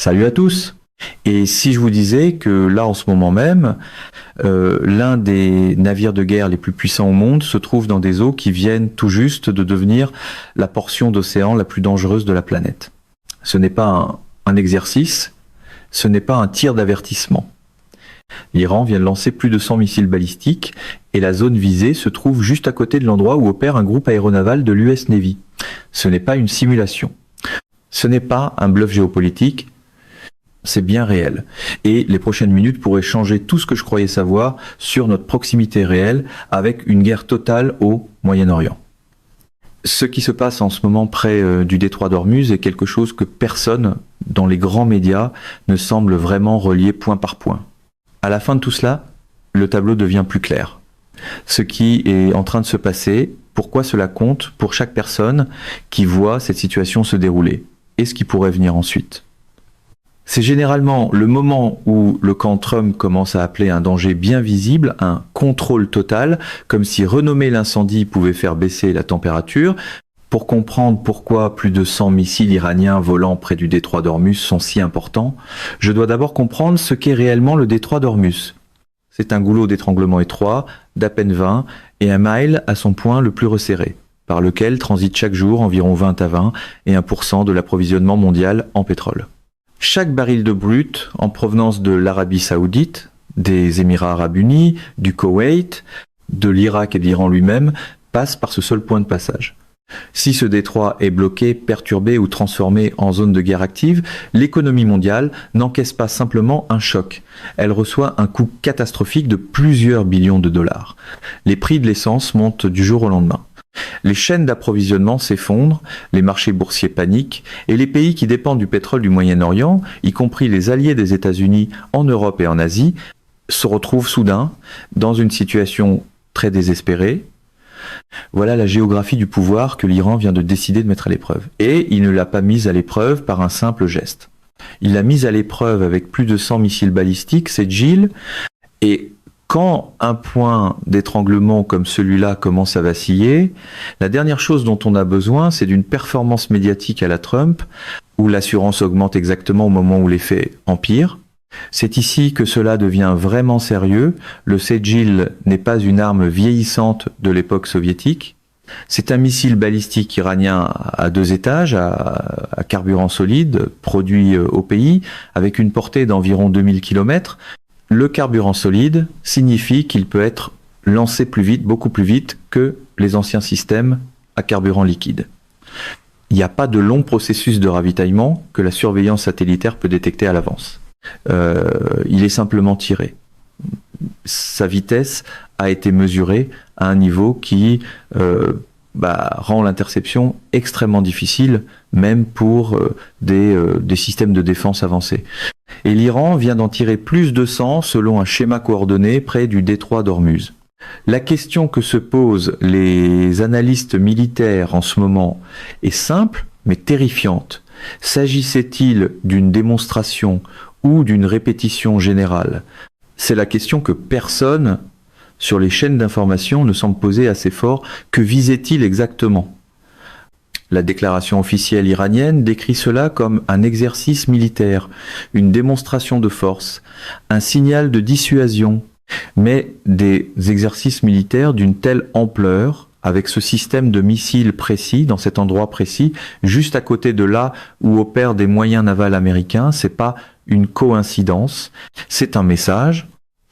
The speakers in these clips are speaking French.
Salut à tous. Et si je vous disais que là, en ce moment même, l'un des navires de guerre les plus puissants au monde se trouve dans des eaux qui viennent tout juste de devenir la portion d'océan la plus dangereuse de la planète. Ce n'est pas un exercice, ce n'est pas un tir d'avertissement. L'Iran vient de lancer plus de 100 missiles balistiques et la zone visée se trouve juste à côté de l'endroit où opère un groupe aéronaval de l'US Navy. Ce n'est pas une simulation. Ce n'est pas un bluff géopolitique. C'est bien réel. Et les prochaines minutes pourraient changer tout ce que je croyais savoir sur notre proximité réelle avec une guerre totale au Moyen-Orient. Ce qui se passe en ce moment près du détroit d'Ormuz est quelque chose que personne dans les grands médias ne semble vraiment relier point par point. À la fin de tout cela, le tableau devient plus clair. Ce qui est en train de se passer, pourquoi cela compte pour chaque personne qui voit cette situation se dérouler et ce qui pourrait venir ensuite. C'est généralement le moment où le camp Trump commence à appeler un danger bien visible, un contrôle total, comme si renommer l'incendie pouvait faire baisser la température. Pour comprendre pourquoi plus de 100 missiles iraniens volant près du détroit d'Ormuz sont si importants, je dois d'abord comprendre ce qu'est réellement le détroit d'Ormuz. C'est un goulot d'étranglement étroit, d'à peine 20, et un mile à son point le plus resserré, par lequel transite chaque jour environ 20 à 20 et 1% de l'approvisionnement mondial en pétrole. Chaque baril de brut en provenance de l'Arabie Saoudite, des Émirats Arabes Unis, du Koweït, de l'Irak et de l'Iran lui-même passe par ce seul point de passage. Si ce détroit est bloqué, perturbé ou transformé en zone de guerre active, l'économie mondiale n'encaisse pas simplement un choc. Elle reçoit un coût catastrophique de plusieurs billions de dollars. Les prix de l'essence montent du jour au lendemain. Les chaînes d'approvisionnement s'effondrent, les marchés boursiers paniquent et les pays qui dépendent du pétrole du Moyen-Orient, y compris les alliés des États-Unis en Europe et en Asie, se retrouvent soudain dans une situation très désespérée. Voilà la géographie du pouvoir que l'Iran vient de décider de mettre à l'épreuve. Et il ne l'a pas mise à l'épreuve par un simple geste. Il l'a mise à l'épreuve avec plus de 100 missiles balistiques, c'est Jill, et quand un point d'étranglement comme celui-là commence à vaciller, la dernière chose dont on a besoin, c'est d'une performance médiatique à la Trump, où l'assurance augmente exactement au moment où l'effet empire. C'est ici que cela devient vraiment sérieux. Le Sejil n'est pas une arme vieillissante de l'époque soviétique. C'est un missile balistique iranien à 2 étages, à carburant solide, produit au pays, avec une portée d'environ 2000 km. Le carburant solide signifie qu'il peut être lancé plus vite, beaucoup plus vite que les anciens systèmes à carburant liquide. Il n'y a pas de long processus de ravitaillement que la surveillance satellitaire peut détecter à l'avance. Il est simplement tiré. Sa vitesse a été mesurée à un niveau qui rend l'interception extrêmement difficile, même pour des systèmes de défense avancés. Et l'Iran vient d'en tirer plus de 100 selon un schéma coordonné près du détroit d'Ormuz. La question que se posent les analystes militaires en ce moment est simple mais terrifiante. S'agissait-il d'une démonstration ou d'une répétition générale? C'est la question que personne sur les chaînes d'information ne semble poser assez fort. Que visait-il exactement? La déclaration officielle iranienne décrit cela comme un exercice militaire, une démonstration de force, un signal de dissuasion, mais des exercices militaires d'une telle ampleur, avec ce système de missiles précis, dans cet endroit précis, juste à côté de là où opèrent des moyens navals américains, c'est pas une coïncidence, c'est un message.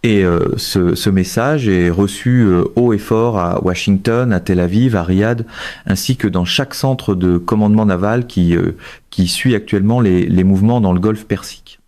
Et ce message est reçu haut et fort à Washington, à Tel Aviv, à Riyad, ainsi que dans chaque centre de commandement naval qui suit actuellement les mouvements dans le Golfe Persique.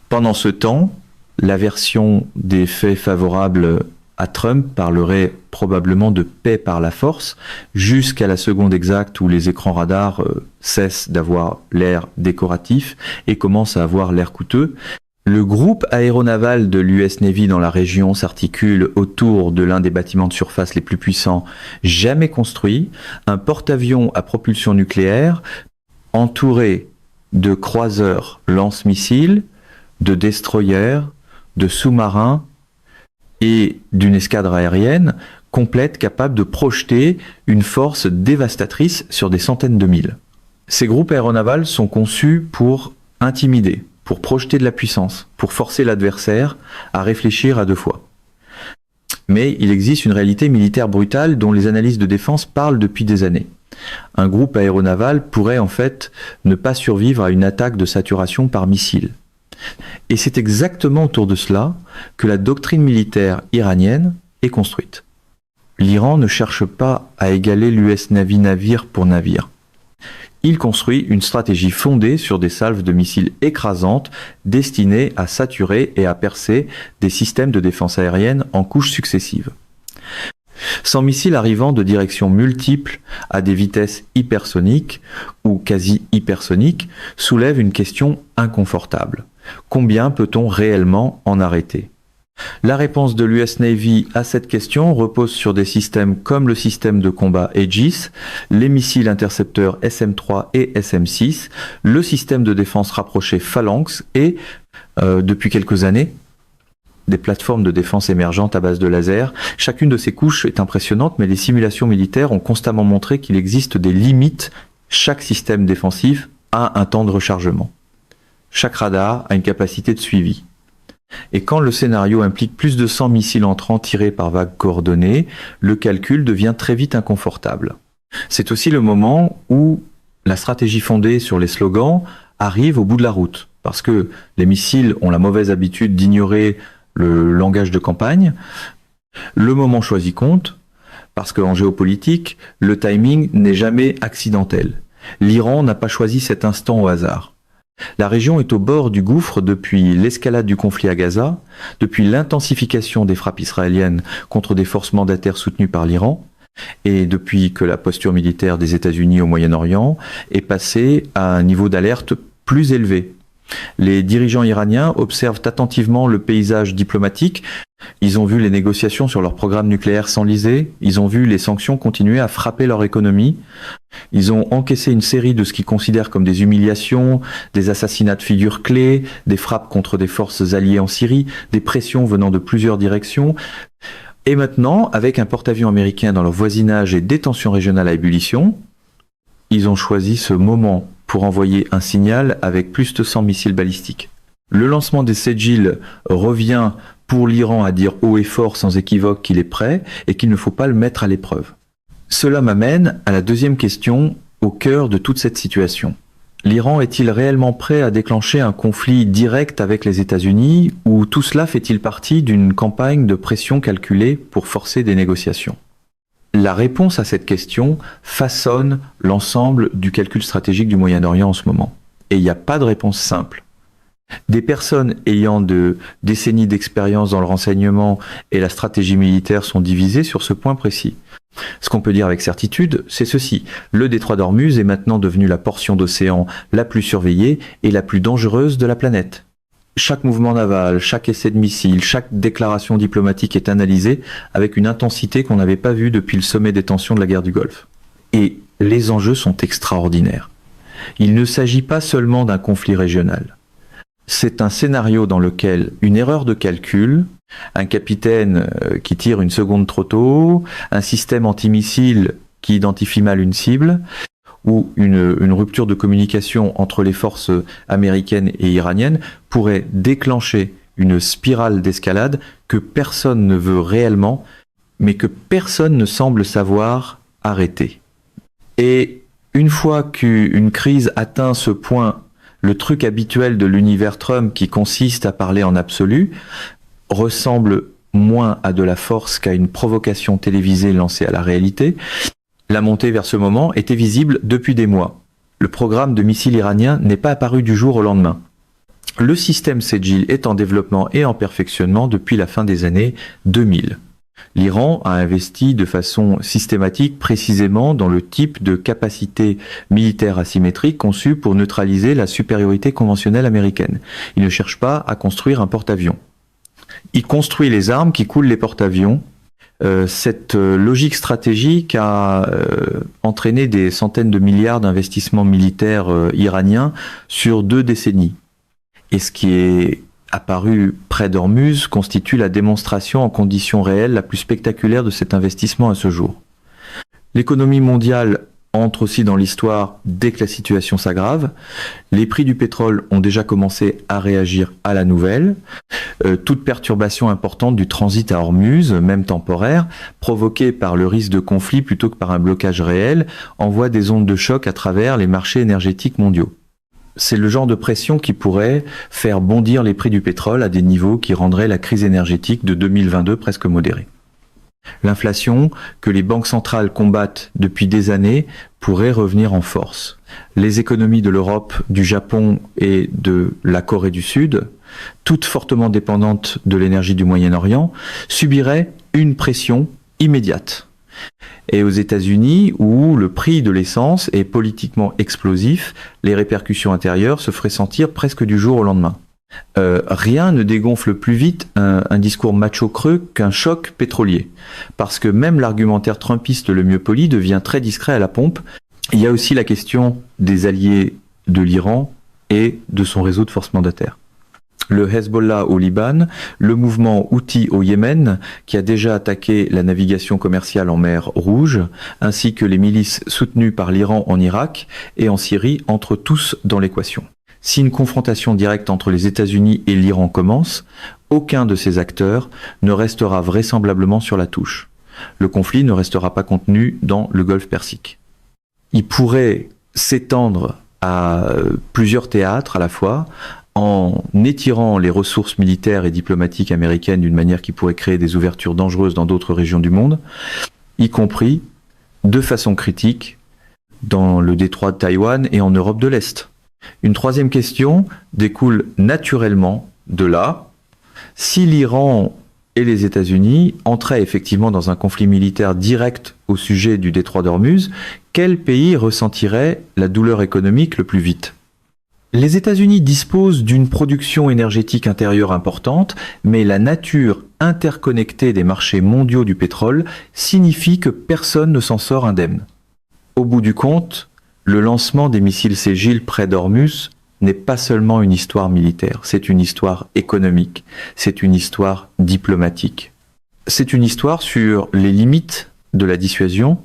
Pendant ce temps, la version des faits favorables à Trump parlerait probablement de paix par la force, jusqu'à la seconde exacte où les écrans radars cessent d'avoir l'air décoratif et commencent à avoir l'air coûteux. Le groupe aéronaval de l'US Navy dans la région s'articule autour de l'un des bâtiments de surface les plus puissants jamais construits, un porte-avions à propulsion nucléaire entouré de croiseurs lance-missiles, de destroyers, de sous-marins et d'une escadre aérienne complète capable de projeter une force dévastatrice sur des centaines de milles. Ces groupes aéronavals sont conçus pour intimider, pour projeter de la puissance, pour forcer l'adversaire à réfléchir à deux fois. Mais il existe une réalité militaire brutale dont les analystes de défense parlent depuis des années. Un groupe aéronaval pourrait en fait ne pas survivre à une attaque de saturation par missile. Et c'est exactement autour de cela que la doctrine militaire iranienne est construite. L'Iran ne cherche pas à égaler l'US Navy navire pour navire. Il construit une stratégie fondée sur des salves de missiles écrasantes destinées à saturer et à percer des systèmes de défense aérienne en couches successives. Sans missiles arrivant de directions multiples à des vitesses hypersoniques ou quasi hypersoniques soulève une question inconfortable. Combien peut-on réellement en arrêter ? La réponse de l'US Navy à cette question repose sur des systèmes comme le système de combat Aegis, les missiles intercepteurs SM-3 et SM-6, le système de défense rapproché Phalanx et, depuis quelques années, des plateformes de défense émergentes à base de laser. Chacune de ces couches est impressionnante, mais les simulations militaires ont constamment montré qu'il existe des limites. Chaque système défensif a un temps de rechargement. Chaque radar a une capacité de suivi. Et quand le scénario implique plus de 100 missiles entrants tirés par vagues coordonnées, le calcul devient très vite inconfortable. C'est aussi le moment où la stratégie fondée sur les slogans arrive au bout de la route, parce que les missiles ont la mauvaise habitude d'ignorer le langage de campagne. Le moment choisi compte, parce qu'en géopolitique, le timing n'est jamais accidentel. L'Iran n'a pas choisi cet instant au hasard. La région est au bord du gouffre depuis l'escalade du conflit à Gaza, depuis l'intensification des frappes israéliennes contre des forces mandataires soutenues par l'Iran, et depuis que la posture militaire des États-Unis au Moyen-Orient est passée à un niveau d'alerte plus élevé. Les dirigeants iraniens observent attentivement le paysage diplomatique. Ils ont vu les négociations sur leur programme nucléaire s'enliser, ils ont vu les sanctions continuer à frapper leur économie, ils ont encaissé une série de ce qu'ils considèrent comme des humiliations, des assassinats de figures clés, des frappes contre des forces alliées en Syrie, des pressions venant de plusieurs directions. Et maintenant, avec un porte-avions américain dans leur voisinage et des tensions régionales à ébullition, ils ont choisi ce moment pour envoyer un signal avec plus de 100 missiles balistiques. Le lancement des Sejil revient pour l'Iran à dire haut et fort sans équivoque qu'il est prêt et qu'il ne faut pas le mettre à l'épreuve. Cela m'amène à la deuxième question au cœur de toute cette situation. L'Iran est-il réellement prêt à déclencher un conflit direct avec les États-Unis ou tout cela fait-il partie d'une campagne de pression calculée pour forcer des négociations ? La réponse à cette question façonne l'ensemble du calcul stratégique du Moyen-Orient en ce moment. Et il n'y a pas de réponse simple. Des personnes ayant de décennies d'expérience dans le renseignement et la stratégie militaire sont divisées sur ce point précis. Ce qu'on peut dire avec certitude, c'est ceci. Le détroit d'Ormuz est maintenant devenu la portion d'océan la plus surveillée et la plus dangereuse de la planète. Chaque mouvement naval, chaque essai de missile, chaque déclaration diplomatique est analysée avec une intensité qu'on n'avait pas vue depuis le sommet des tensions de la guerre du Golfe. Et les enjeux sont extraordinaires. Il ne s'agit pas seulement d'un conflit régional. C'est un scénario dans lequel une erreur de calcul, un capitaine qui tire une seconde trop tôt, un système antimissile qui identifie mal une cible, ou une rupture de communication entre les forces américaines et iraniennes pourrait déclencher une spirale d'escalade que personne ne veut réellement, mais que personne ne semble savoir arrêter. Et une fois qu'une crise atteint ce point, le truc habituel de l'univers Trump qui consiste à parler en absolu ressemble moins à de la force qu'à une provocation télévisée lancée à la réalité. La montée vers ce moment était visible depuis des mois. Le programme de missiles iranien n'est pas apparu du jour au lendemain. Le système Sejil est en développement et en perfectionnement depuis la fin des années 2000. L'Iran a investi de façon systématique précisément dans le type de capacité militaire asymétrique conçue pour neutraliser la supériorité conventionnelle américaine. Il ne cherche pas à construire un porte-avions. Il construit les armes qui coulent les porte-avions. Cette logique stratégique a entraîné des centaines de milliards d'investissements militaires iraniens sur 2 décennies. Et ce qui est apparu près d'Ormuz constitue la démonstration en conditions réelles la plus spectaculaire de cet investissement à ce jour. L'économie mondiale entre aussi dans l'histoire dès que la situation s'aggrave. Les prix du pétrole ont déjà commencé à réagir à la nouvelle. Toute perturbation importante du transit à Hormuz, même temporaire, provoquée par le risque de conflit plutôt que par un blocage réel, envoie des ondes de choc à travers les marchés énergétiques mondiaux. C'est le genre de pression qui pourrait faire bondir les prix du pétrole à des niveaux qui rendraient la crise énergétique de 2022 presque modérée. L'inflation, que les banques centrales combattent depuis des années, pourrait revenir en force. Les économies de l'Europe, du Japon et de la Corée du Sud, toutes fortement dépendantes de l'énergie du Moyen-Orient, subiraient une pression immédiate. Et aux États-Unis, où le prix de l'essence est politiquement explosif, les répercussions intérieures se feraient sentir presque du jour au lendemain. Rien ne dégonfle plus vite un discours macho creux qu'un choc pétrolier. Parce que même l'argumentaire trumpiste le mieux poli devient très discret à la pompe. Il y a aussi la question des alliés de l'Iran et de son réseau de forces mandataires. Le Hezbollah au Liban, le mouvement Houthi au Yémen, qui a déjà attaqué la navigation commerciale en mer Rouge, ainsi que les milices soutenues par l'Iran en Irak et en Syrie entrent tous dans l'équation. Si une confrontation directe entre les États-Unis et l'Iran commence, aucun de ces acteurs ne restera vraisemblablement sur la touche. Le conflit ne restera pas contenu dans le Golfe Persique. Il pourrait s'étendre à plusieurs théâtres à la fois, en étirant les ressources militaires et diplomatiques américaines d'une manière qui pourrait créer des ouvertures dangereuses dans d'autres régions du monde, y compris, de façon critique, dans le détroit de Taïwan et en Europe de l'Est. Une troisième question découle naturellement de là. Si l'Iran et les États-Unis entraient effectivement dans un conflit militaire direct au sujet du détroit d'Ormuz, quel pays ressentirait la douleur économique le plus vite ? Les États-Unis disposent d'une production énergétique intérieure importante, mais la nature interconnectée des marchés mondiaux du pétrole signifie que personne ne s'en sort indemne. Au bout du compte, le lancement des missiles Ségil près d'Ormuz n'est pas seulement une histoire militaire, c'est une histoire économique, c'est une histoire diplomatique. C'est une histoire sur les limites de la dissuasion,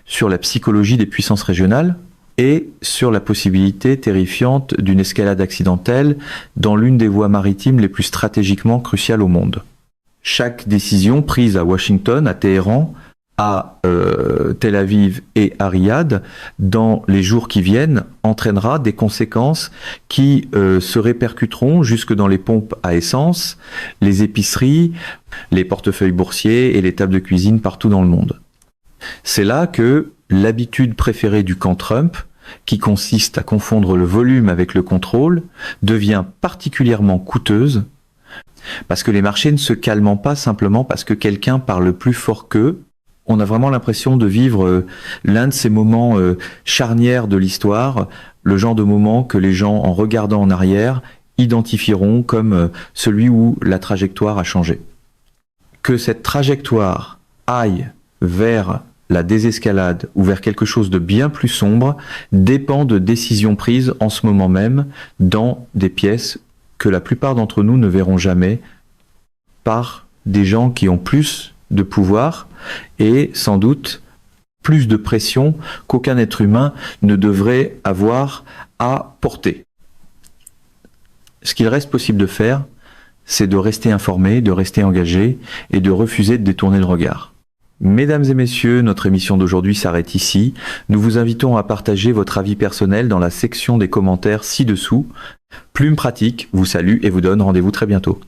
sur la psychologie des puissances régionales et sur la possibilité terrifiante d'une escalade accidentelle dans l'une des voies maritimes les plus stratégiquement cruciales au monde. Chaque décision prise à Washington, à Téhéran, à Tel Aviv et à Riyad, dans les jours qui viennent, entraînera des conséquences qui se répercuteront jusque dans les pompes à essence, les épiceries, les portefeuilles boursiers et les tables de cuisine partout dans le monde. C'est là que l'habitude préférée du camp Trump, qui consiste à confondre le volume avec le contrôle, devient particulièrement coûteuse, parce que les marchés ne se calment pas simplement parce que quelqu'un parle plus fort qu'eux. On a vraiment l'impression de vivre l'un de ces moments charnières de l'histoire, le genre de moment que les gens, en regardant en arrière, identifieront comme celui où la trajectoire a changé. Que cette trajectoire aille vers la désescalade ou vers quelque chose de bien plus sombre dépend de décisions prises en ce moment même dans des pièces que la plupart d'entre nous ne verront jamais par des gens qui ont plus de pouvoir et sans doute plus de pression qu'aucun être humain ne devrait avoir à porter. Ce qu'il reste possible de faire, c'est de rester informé, de rester engagé et de refuser de détourner le regard. Mesdames et messieurs, notre émission d'aujourd'hui s'arrête ici. Nous vous invitons à partager votre avis personnel dans la section des commentaires ci-dessous. Plume Pratique vous salue et vous donne rendez-vous très bientôt.